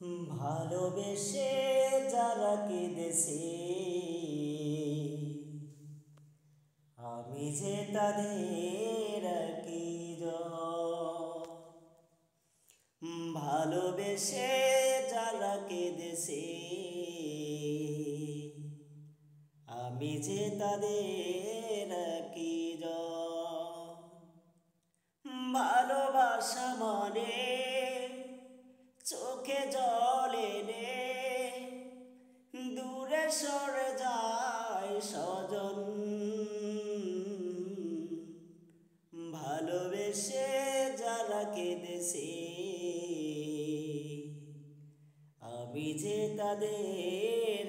ভালোবেসে যারা কেঁদেছে আমি যে তাদের ভালোবেসে যারা কেঁদেছে আমি যে তাদের ভালোবাসা মানে চোখে জল এনে দূরে সরে যায় স্বজন ভালোবেসে যারা কেঁদেছে আমি যে তাদের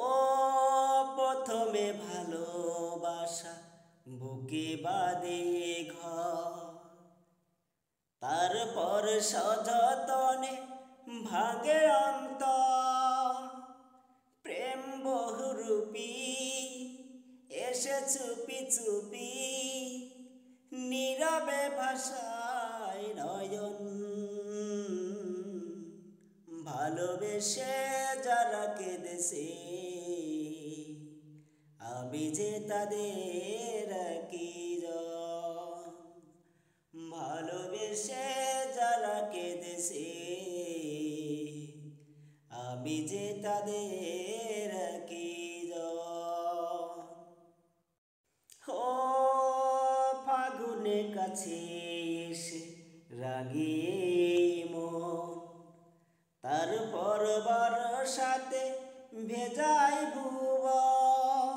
ও প্রথমে ভালোবাসা বুকে বাঁধে ঘর তারপর সযতনে ভাঙে অন্তর প্রেম বহুরূপী এসে চুপি চুপি নীরবে ভাষায় নয়ন ভালোবেসে যারা কেঁদেছে আমি যে তাদের ভালোবেসে যারা কেঁদেছে আমি যে তাদের ও ফাগুনে কাছে এসে রাগিয়ে মন তারপর বর্ষাতে ভেজাই ভুবন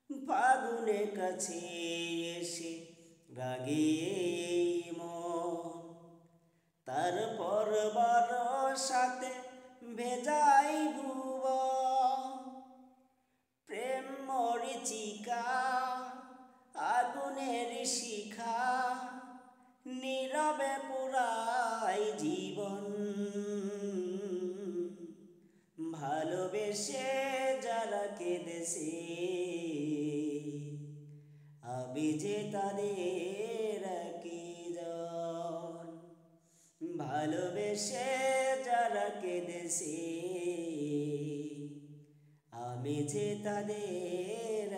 ফাগুনে কাছে এসে রাগিয়ে মন তারপর বর্ষাতে ভেজাই ভুবন প্রেম মরিচিকা আগুনের শিখা নীরবে পুরাই জীবন ভালোবেসে যারা কেঁদেছে আমি যে তাদের ভালোবেসে যারা কেঁদেছে আমি যে তাদের